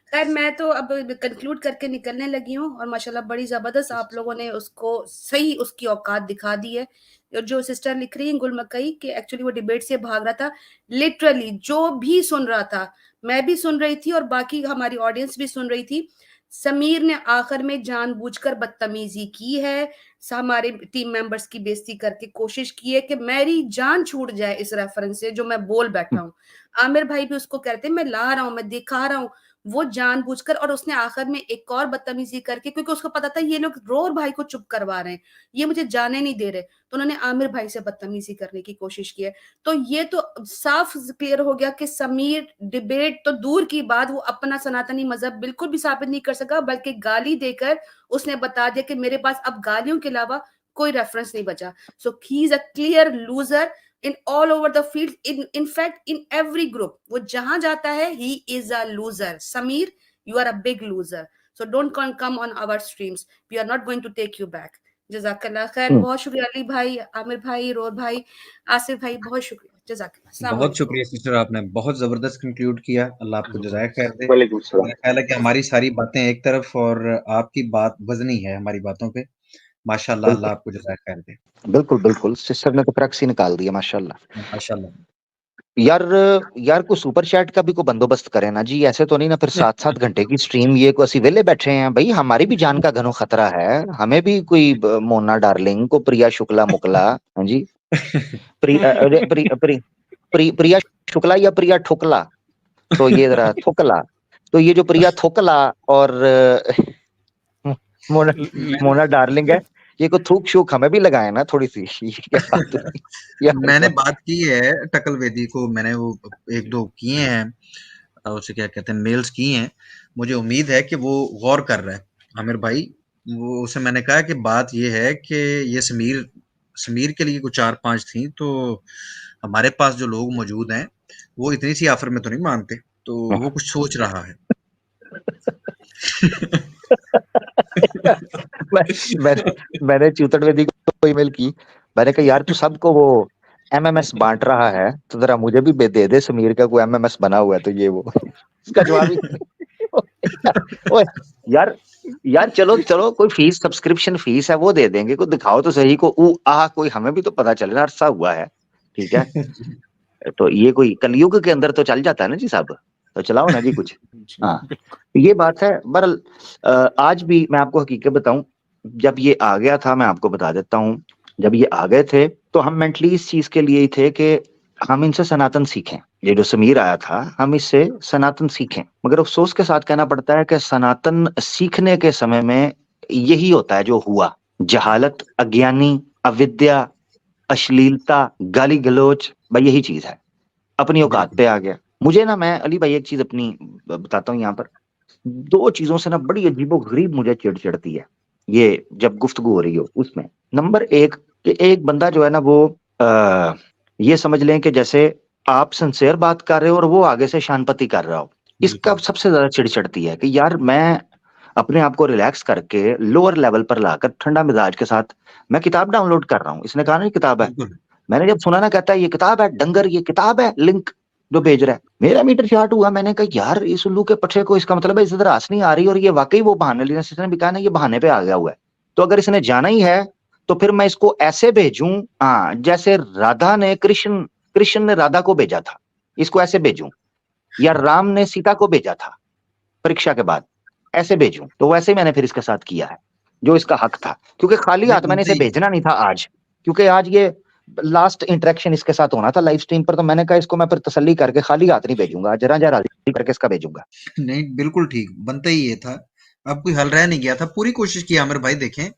खैर मैं तो अब कंक्लूड करके निकलने लगी हूँ और माशाल्लाह बड़ी जबरदस्त आप लोगों ने उसको सही उसकी औकात दिखा दी है। और जो सिस्टर लिख रही है गुल मकई कि एक्चुअली वो डिबेट से भाग रहा था, लिटरली जो भी सुन रहा था मैं भी सुन रही थी और बाकी हमारी ऑडियंस भी सुन रही थी। समीर ने आखिर में जानबूझकर बदतमीजी की है, हमारे टीम मेंबर्स की बेइज्जती करके कोशिश की है कि मेरी जान छूट जाए इस रेफरेंस से जो मैं बोल बैठा हूँ। आमिर भाई भी उसको कहते हैं मैं ला रहा हूं, मैं दिखा रहा हूं, वो जानबूझकर। और उसने आखिर में एक और बदतमीजी करके, क्योंकि उसको पता था ये लोग रोर भाई को चुप करवा रहे हैं, ये मुझे जाने नहीं दे रहे, तो उन्होंने आमिर भाई से बदतमीजी करने की कोशिश की है। तो ये तो साफ क्लियर हो गया कि समीर डिबेट तो दूर की बात, वो अपना सनातनी मजहब बिल्कुल भी साबित नहीं कर सका, बल्कि गाली देकर उसने बता दिया कि मेरे पास अब गालियों के अलावा कोई रेफरेंस नहीं बचा। So he is a clear loser in all over the field, in fact in every group, वो जहां जाता है he is a loser. Sameer, you are a big loser, so don't come on our streams, we are not going to take you back. जज़ाकल्लाह खैर, बहुत शुक्रिया अली भाई, आमिर भाई, रोर भाई, आसिफ भाई, बहुत शुक्रिया, जज़ाकल्लाह। बहुत शुक्रिया सिस्टर, आपने बहुत जबरदस्त कंक्लूड किया। अल्लाह आपको जज़ाय खैर दे। वालेकुम सलाम। मेरा ख्याल है कि हमारी सारी बातें एक तरफ और आपकी बात वजनी है हमारी बातों पे। माशाल्लाह, अल्लाह आपको जज़ाय खैर दे। बिल्कुल बिल्कुल, सिस्टर ने तो क्रक्स ही निकाल दिया माशाल्लाह। माशाल्लाह। यार को सुपर चैट का भी कोई बंदोबस्त करे ना जी, ऐसे तो नहीं ना फिर 7-7 घंटे की स्ट्रीम ये को असि वेले बैठे हैं भाई, हमारी भी जान का घनो खतरा है, हमें भी कोई मोना डार्लिंग को प्रिया शुक्ला मुकला, हाँ जी, प्रिया शुक्ला या प्रिया ठुकला, तो ये जरा थुकला, तो ये जो प्रिया थुकला और मोना डार्लिंग है, ये को थूक शूक हमें भी लगाए ना थोड़ी सी। ये बात हुई। मैंने बात की है टकल वेदी को, मैंने वो 1-2 किए हैं, उसे क्या कहते हैं, मेल्स किए हैं। मुझे उम्मीद है कि वो गौर कर रहा है आमिर भाई। वो उसे मैंने कहा कि बात ये है कि ये समीर के लिए कुछ 4-5 थी, तो हमारे पास जो लोग मौजूद हैं वो इतनी सी ऑफर में तो नहीं मानते, तो वो कुछ सोच रहा है। मैंने च्यूतड़ वेदी को ईमेल की, मैंने कहा यार तू सबको वो एमएमएस बांट रहा है तो जरा मुझे भी दे दे, समीर का कोई एमएमएस बना हुआ है तो ये वो। इसका जवाब ही ओए यार चलो चलो, कोई फीस सब्सक्रिप्शन फीस है वो दे देंगे, कोई दिखाओ तो सही को कोई हमें भी तो पता चले ना, अरसा हुआ है, ठीक है। तो ये कोई कलयुग के अंदर तो चल जाता है ना जी साहब, तो चलाओ ना जी कुछ। हाँ ये बात है। बहरहाल आज भी मैं आपको हकीकत बताऊं, जब ये आ गया था, मैं आपको बता देता हूं, जब ये आ गए थे तो हम मेंटली इस चीज के लिए ही थे कि हम इनसे सनातन सीखें। ये जो समीर आया था, हम इससे सनातन सीखें। मगर अफसोस के साथ कहना पड़ता है कि सनातन सीखने के समय में यही होता है जो हुआ। जहालत, अज्ञानी, अविद्या, अश्लीलता, गाली गलोच, भाई यही चीज है। अपनी औकात पे आ गया। मुझे ना, मैं अली भाई एक चीज अपनी बताता हूँ यहाँ पर, 2 चीजों से ना बड़ी अजीबोगरीब मुझे चिढ़ चिढ़ती है ये जब गुफ्तगू हो रही हो उसमें। नंबर 1 कि एक बंदा जो है ना वो ये समझ लें कि जैसे आप सिंसियर बात कर रहे हो और वो आगे से शानपति कर रहा हो। इसका सबसे ज्यादा चिढ़ चढ़ती है कि यार मैं अपने आप को रिलैक्स करके लोअर लेवल पर लाकर ठंडा मिजाज के साथ मैं किताब डाउनलोड कर रहा हूँ। इसने कहा ना ये किताब है, मैंने जब सुना ना कहता है ये किताब है, डंगर ये किताब है, लिंक जो भेज रहा है, मेरा मीटर चार्ट हुआ। मैंने कहा यार इस उल्लू के पट्टे को, इसका मतलब है इस तरह नहीं आ रही और ये वाकई वो बहाने लेने से भी कहा ना ये बहाने पे आ गया हुआ है। तो अगर इसने जाना ही है तो फिर मैं इसको ऐसे भेजूं, हाँ जैसे राधा ने कृष्ण ने राधा को भेजा था, इसको ऐसे भेजूं, या राम ने सीता को भेजा था परीक्षा के बाद, ऐसे भेजूं। तो वैसे ही मैंने फिर इसके साथ किया है जो इसका हक था, क्योंकि खाली हाथ मैंने इसे भेजना नहीं था आज, क्योंकि आज ये लास्ट इंटरेक्शन इसके साथ होना था लाइव स्ट्रीम पर। तो मैंने कहा इसको मैं फिर तसल्ली करके खाली हाथ नहीं भेजूंगा, जरा राजी करके इसका भेजूंगा। नहीं बिल्कुल ठीक, बनता ही ये था। अब कोई हल रह नहीं गया था, पूरी कोशिश की आमिर भाई। देखें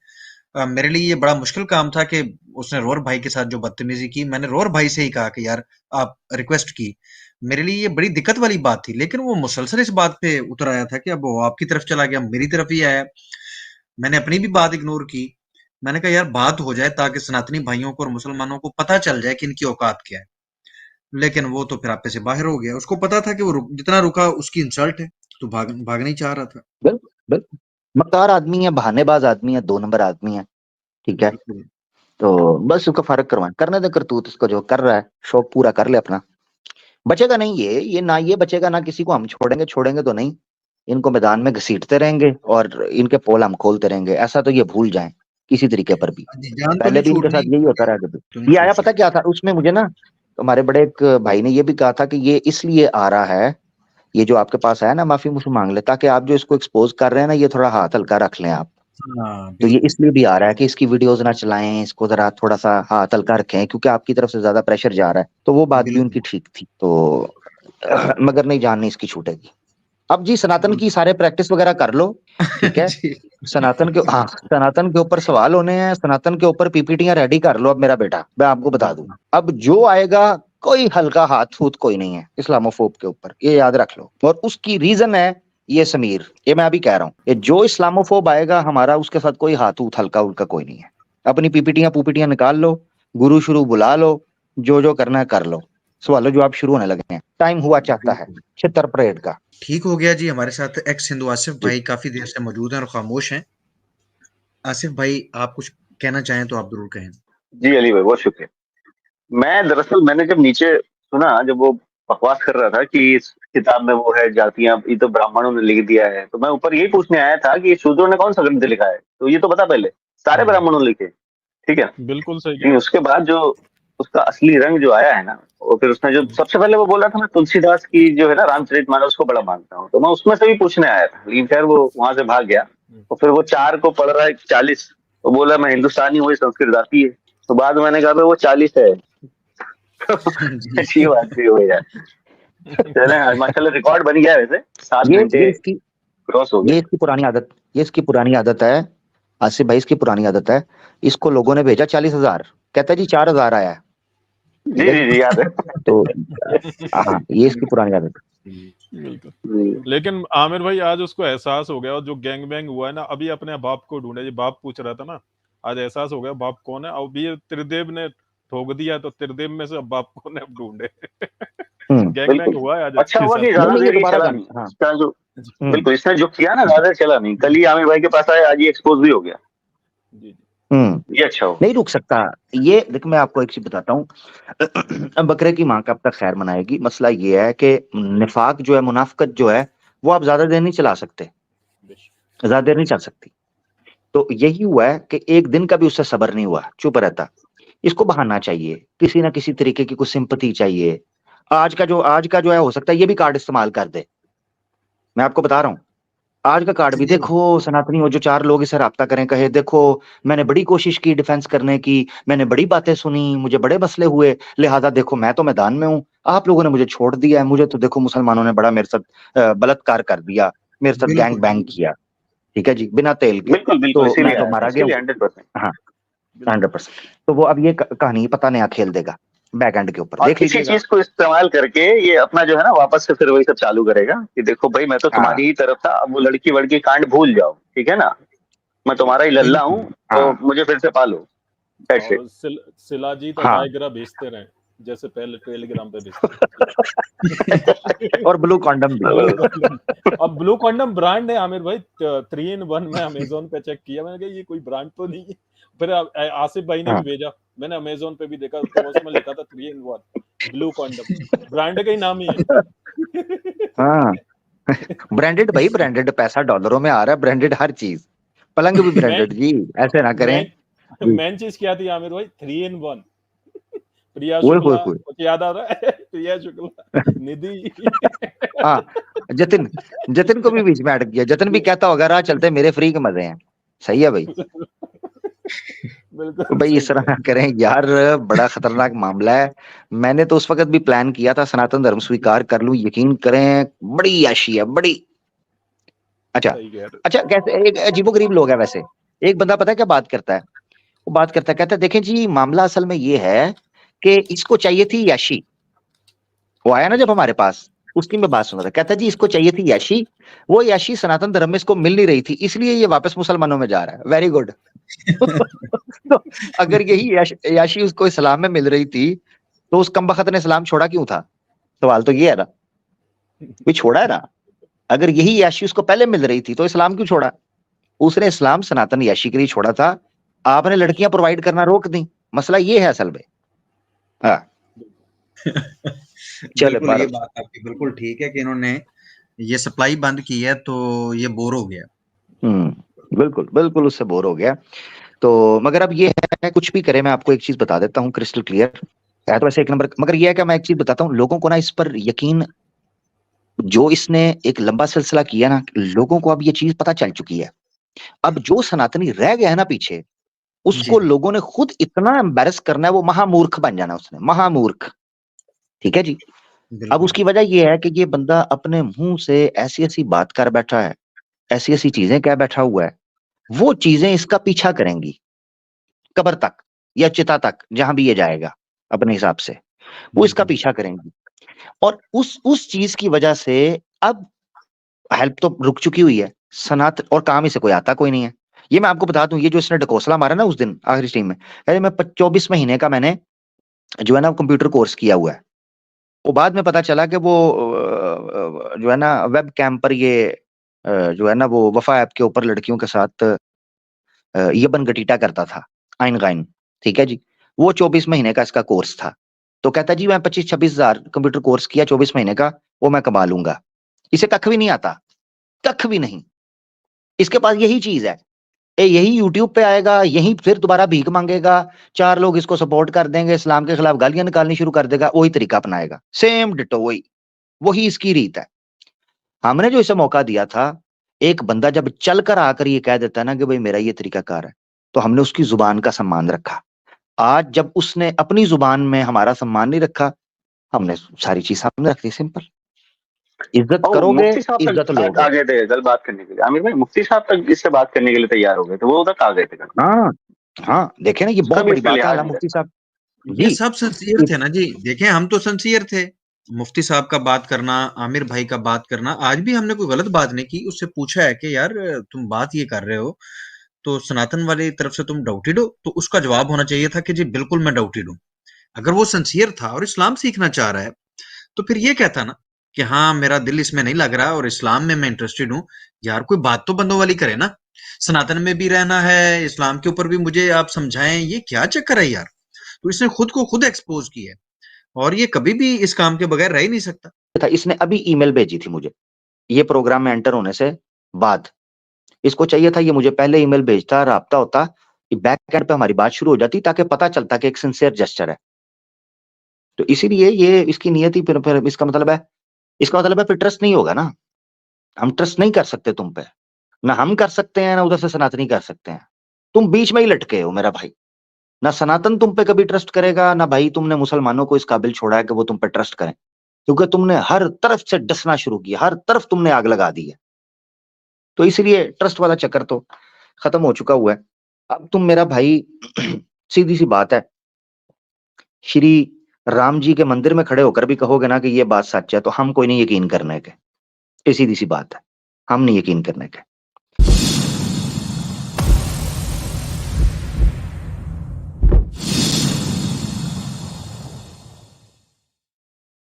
मेरे लिए ये बड़ा मुश्किल काम था कि उसने रोर भाई के साथ जो बदतमीजी की, मैंने रोर भाई से ही कहा कि यार आप रिक्वेस्ट की। मेरे लिए ये बड़ी दिक्कत वाली बात थी, लेकिन वो मुसलसल इस बात पे उतर आया था कि अब वो आपकी तरफ चला गया, मेरी तरफ ही आया। मैंने अपनी भी बात इग्नोर की। मैंने कहा यार बात हो जाए ताकि सनातनी भाइयों को और मुसलमानों को पता चल जाए कि इनकी औकात क्या है। लेकिन वो तो फिर आपे से बाहर हो गया। उसको पता था कि वो जितना रुका उसकी इंसल्ट है, तो भागना ही चाह रहा था। बिल्कुल मक्कार आदमी है, बहानेबाज आदमी है, 2 नंबर आदमी है, ठीक है। तो बस उसका फर्क करने दे करतूत, इसको जो कर रहा है शौक पूरा कर ले अपना। बचेगा नहीं ये ना, ये बचेगा ना किसी को हम छोड़ेंगे तो नहीं। इनको मैदान में घसीटते रहेंगे और इनके पोल हम खोलते रहेंगे, ऐसा तो ये भूल जाएं किसी तरीके पर भी। जान तो पहले नहीं भी इनके छोड़नी, साथ यही होता रहा। तो जब नहीं ये आया छोड़ पता क्या था उसमें, मुझे ना हमारे बड़े एक भाई ने ये भी कहा था कि ये इसलिए आ रहा है, ये जो आपके पास आया ना माफी मुझे मांग ले, ताकि आप जो इसको एक्सपोज कर रहे हैं ना ये थोड़ा हाथ हल्का रख लें आप। हाँ तो ये बिल्कुल। इसलिए भी आ रहा है कि इसकी वीडियोस ना चलाएं, इसको जरा थोड़ा सा हाथ हल्का रखें, क्योंकि आपकी तरफ से ज्यादा प्रेशर जा रहा है। तो वो बात भी उनकी बिल्कुल ठीक थी। तो मगर नहीं, जान नहीं इसकी छूटेगी। अब जी सनातन की सारे प्रैक्टिस वगैरह कर लो, ठीक है। जी सनातन के ऊपर सवाल होने हैं, सनातन के ऊपर पीपीटियां रेडी कर लो। अब मेरा बेटा, मैं आपको बता दूं, अब जो आएगा कोई हल्का हाथ फूट कोई नहीं है इस्लामोफोब के ऊपर, ये याद रख लो। और उसकी रीजन है ये समीर, ये मैं अभी कह रहा हूँ, ये जो इस्लामोफोब आएगा हमारा, उसके साथ कोई हाथ ऊथ हल्का उल्का कोई नहीं है। अपनी पीपीटियां निकाल लो, गुरु शुरू बुला लो, जो करना है कर लो। सवालों जवाब शुरू होने लगे हैं, टाइम हुआ चाहता है छितर परेड का। ठीक हो गया जी। हमारे साथ एक्स हिंदू आसिफ भाई काफी देर से मौजूद हैं और खामोश हैं। आसिफ भाई आप कुछ कहना चाहें तो आप जरूर कहें। जी अली भाई बहुत शुक्रिया। मैं दरअसल मैंने जब नीचे सुना, जब वो बकवास कर रहा था कि इस किताब में वो है जातियां, ये तो ब्राह्मणों ने लिख दिया है, तो मैं ऊपर यही पूछने आया था कि शूद्रों ने कौन सा ग्रंथ लिखा है, तो ये तो बता पहले सारे ब्राह्मणों ने लिखे, ठीक है। बिल्कुल सही लेकिन उसके बाद जो उसका असली रंग जो आया है ना, और फिर उसने जो सबसे पहले वो बोला था, मैं तुलसीदास की जो है ना रामचरितमानस उसको बड़ा मानता हूँ, तो मैं उसमें से भी पूछने आया था, लेकिन खैर वो वहां से भाग गया। और फिर वो 4 को पढ़ रहा है 40, तो बोला मैं हिंदुस्तानी हूँ, संस्कृत आती है। तो बाद में मैंने कहा वो 40 है। अच्छी बात भी हो यार। चले माशाल्लाह रिकॉर्ड बन गया है वैसे, 7 घंटे ये इसकी क्रॉस हो गए। ये इसकी पुरानी आदत है। आसिफ भाई इसकी पुरानी आदत है, इसको लोगों ने भेजा 40,000, कहता है जी 4,000 आया है। जी जी जी याद है। तो हाँ, ये इसकी पुरानी आदत है। बिल्कुल। लेकिन आमिर भाई आज उसको एहसास हो गया, और जो गैंग बैंग हुआ है ना, अभी अपने बाप को ढूंढे, ये बाप पूछ रहा था ना, आज एहसास हो गया बाप कौन है। अभी ये त्रिदेव ने ठोक दिया, तो त्रिदेव में से अब बाप कौन है अब ढूंढे। गैंग बैंग हुआ है आज। अच्छा हुआ कि ज्यादा देर ये चला नहीं। हाँ। इसका जो बिल्कुल इसने जो किया ना, ज्यादा चला नहीं। कल ही आमिर भाई के पास आया, आज ये एक्सपोज भी हो गया। जी ये अच्छा हो, नहीं रुक सकता ये। देख मैं आपको एक चीज बताता हूँ, बकरे की माँ कब तक खैर मनाएगी। मसला ये है कि निफाक जो है, मुनाफकत जो है, वो आप ज्यादा देर नहीं चला सकते, ज्यादा देर नहीं चल सकती। तो यही हुआ है कि एक दिन का भी उससे सब्र नहीं हुआ, चुप रहता। इसको बहाना चाहिए, किसी ना किसी तरीके की कुछ सिंपैथी चाहिए। आज का जो है, हो सकता है ये भी कार्ड इस्तेमाल कर दे। मैं आपको बता रहा हूँ, आज का कार्ड भी देखो, सनातनी हो जो 4 लोग इसे राब्ता करें, कहे देखो मैंने बड़ी कोशिश की डिफेंस करने की, मैंने बड़ी बातें सुनी, मुझे बड़े मसले हुए, लिहाजा देखो मैं तो मैदान में हूँ, आप लोगों ने मुझे छोड़ दिया है, मुझे तो देखो मुसलमानों ने बड़ा मेरे साथ बलात्कार कर दिया, मेरे साथ गैंग बैंग किया, ठीक है जी, बिना तेल के। बिल्कुल बिल्कुल, तो मैं तो मारा गया। 100%। हाँ 100%। तो वो अब ये कहानी पता नया खेल देगा बैक एंड के ऊपर, और देख इसी लीजिएगा। चीज को इस्तेमाल करके ये अपना जो है ना, वापस से फिर वही सब चालू करेगा कि देखो भाई मैं तो तुम्हारी ही तरफ था, अब वो लड़की वड़की कांड भूल जाओ, ठीक है ना, मैं तुम्हारा ही लल्ला हूँ, तो मुझे फिर से पालो। और शिलाजीत और वाइग्रा भेजते रहे जैसे पहले टेलीग्राम पे भेजते। और ब्लू कॉन्डम भी। अब ब्लू कॉन्डम ब्रांड है आमिर भाई, 3-in-1 में अमेजोन पे चेक किया मैंने, कहा ये कोई ब्रांड तो नहीं है। फिर आसिफ भाई ने भी भेजा, मैंने अमेजोन पे भी देखा, तो उसमें लिखा था 3-in-1 ब्लू कॉन्डम, ब्रांड का ही नाम ही है। हाँ ब्रांडेड भाई, ब्रांडेड, पैसा डॉलरों में आ रहा है, ब्रांडेड हर चीज, पलंग भी ब्रांडेड जी, ऐसे ना करें। मेन चीज क्या थी आमिर भाई? 3-in-1 प्रिया शुक्ला, कुछ याद आ रहा है? प्रिया शुक्ला, निधि। हाँ जतिन को भी बीच में अटक गया। जतिन भी कहता होगा राह चलते मेरे फ्री के मजे हैं। सही है भाई। बिल्कुल भाई इस तरह ना करें यार, बड़ा खतरनाक मामला है। मैंने तो उस वक्त भी प्लान किया था सनातन धर्म स्वीकार कर लूं, यकीन करें बड़ी याशी है, बड़ी। अच्छा कैसे एक अजीबोगरीब लोग है वैसे। एक बंदा पता है क्या बात करता है, वो बात करता है, कहता है देखें जी मामला असल में ये है कि इसको चाहिए थी याशी। वो आया ना जब हमारे पास, उसकी मैं बात सुन रहा था, कहता जी इसको चाहिए थी याशी, वो याशी सनातन धर्म में इसको मिल नहीं रही थी, इसलिए ये वापस मुसलमानों में जा रहा है। Very good. तो अगर यही याशी उसको इस्लाम में मिल रही थी, तो उस कमबख्त ने इस्लाम छोड़ा क्यों था? सवाल तो ये है ना, भी छोड़ा है ना। अगर यही याशी उसको पहले मिल रही थी तो इस्लाम क्यों छोड़ा? उसने इस्लाम सनातन याशी के लिए छोड़ा था, आपने लड़कियां प्रोवाइड करना रोक दी। मसला ये है असल में। हाँ बिल्कुल, ये बात आपकी बिल्कुल ठीक है कि इन्होंने ये सप्लाई बंद की है तो ये बोर हो गया। बिल्कुल बिल्कुल उससे बोर हो गया। तो मगर अब ये है, कुछ भी करे, मैं आपको एक चीज बता देता हूँ क्रिस्टल क्लियर है तो वैसे एक नंबर। मगर ये है कि मैं एक चीज बताता हूँ, लोगों को ना इस पर यकीन, जो इसने एक लंबा सिलसिला किया ना, लोगों को अब ये चीज पता चल चुकी है। अब जो सनातनी रह गया है ना पीछे, उसको लोगों ने खुद इतना एम्बैरस करना है, वो महामूर्ख बन जाना उसने, महामूर्ख। ठीक है जी। अब उसकी वजह यह है कि ये बंदा अपने मुंह से ऐसी ऐसी बात कर बैठा है, ऐसी ऐसी चीजें कह बैठा हुआ है, वो चीजें इसका पीछा करेंगी कब्र तक या चिता तक, जहां भी ये जाएगा अपने हिसाब से, वो इसका पीछा करेंगी। और उस चीज की वजह से अब हेल्प तो रुक चुकी हुई है सनातन, और काम इसे कोई आता कोई नहीं है। ये मैं आपको बता दूं, ये जो इसने डकोसला मारा ना उस दिन आखिरी स्ट्रीम में, अरे मैं 24 महीने का मैंने जो है ना कंप्यूटर कोर्स किया हुआ है। वो बाद में पता चला कि वो जो है ना वेब कैम पर ये जो है ना वो वफा ऐप के ऊपर लड़कियों के साथ ये बनगटीटा करता था, आइन गाइन। ठीक है जी। वो 24 महीने का इसका कोर्स था। तो कहता जी मैं 25-26 हजार कंप्यूटर कोर्स किया 24 महीने का, वो मैं कमा लूंगा। इसे कख भी नहीं आता, कख भी नहीं। इसके पास यही चीज है, यही यूट्यूब पे आएगा, यही फिर दोबारा भीख मांगेगा, 4 लोग इसको सपोर्ट कर देंगे, इस्लाम के खिलाफ गालियां निकालनी शुरू कर देगा, वही तरीका अपनाएगा, सेम डिटो वही इसकी रीत है। हमने जो इसे मौका दिया था, एक बंदा जब चलकर आकर ये कह देता है ना कि भाई मेरा ये तरीकाकार है, तो हमने उसकी जुबान का सम्मान रखा। आज जब उसने अपनी जुबान में हमारा सम्मान नहीं रखा, हमने सारी चीज सामने रख दी, सिंपल। इज्जत करोगे, मुफ्ती साहब इज्जत तक लोगे। आ गए थे कल बात करने के लिए, आमिर भाई मुफ्ती साहब तक इससे बात करने के लिए तैयार हो गए थे, वो उधर आ गए थे कल। हाँ हाँ, देखे ना, ये उसका बहुत भी बड़ी इसने बात है लिहाज आला नहीं मुफ्ती रखा। साहब ये जी। सब सिंसियर थे ना जी। देखें, हम तो सिंसियर थे। मुफ्ती साहब का बात करना, आमिर भाई का बात करना, आज भी हमने कोई गलत बात नहीं की। उससे पूछा है कि यार तुम बात ये कर रहे हो तो सनातन वाली तरफ से तुम डाउटेड हो, तो उसका जवाब होना चाहिए था कि जी बिल्कुल मैं डाउटेड हूँ। अगर वो सिंसियर था और इस्लाम सीखना चाह रहा है तो फिर ये कहता ना कि हाँ मेरा दिल इसमें नहीं लग रहा और इस्लाम में मैं इंटरेस्टेड हूँ। यार कोई बात तो बंदों वाली करे ना। सनातन में भी रहना है, इस्लाम के ऊपर भी मुझे आप समझाएं, ये क्या चक्कर है यार। तो इसने खुद को खुद एक्सपोज किया है और ये कभी भी इस काम के बगैर रह ही नहीं सकता। था, इसने अभी ईमेल भेजी थी मुझे, ये प्रोग्राम में एंटर होने से बाद। इसको चाहिए था ये मुझे पहले ईमेल भेजता, राब्ता होता, कि बैक एंड पे हमारी बात शुरू हो जाती, ताकि पता चलता कि एक सिंसियर जेस्चर है। तो इसीलिए ये इसकी नियति, फिर इसका मतलब है फिर ट्रस्ट नहीं होगा ना। हम ट्रस्ट नहीं कर सकते तुम पे, ना हम कर सकते हैं, ना उधर से सनातनी कर सकते हैं। तुम बीच में ही लटके हो मेरा भाई। ना सनातन तुम पे कभी ट्रस्ट करेगा, ना भाई तुमने मुसलमानों को इस काबिल छोड़ा है कि वो तुम पे ट्रस्ट करें, क्योंकि तुमने हर तरफ से डसना शुरू किया, हर तरफ तुमने आग लगा दी है। तो इसलिए ट्रस्ट वाला चक्कर तो खत्म हो चुका हुआ है। अब तुम मेरा भाई सीधी सी बात है, श्री राम जी के मंदिर में खड़े होकर भी कहोगे ना कि ये बात सच है, तो हम कोई नहीं यकीन करने के। ये सीधी सी बात है, हम नहीं यकीन करने के।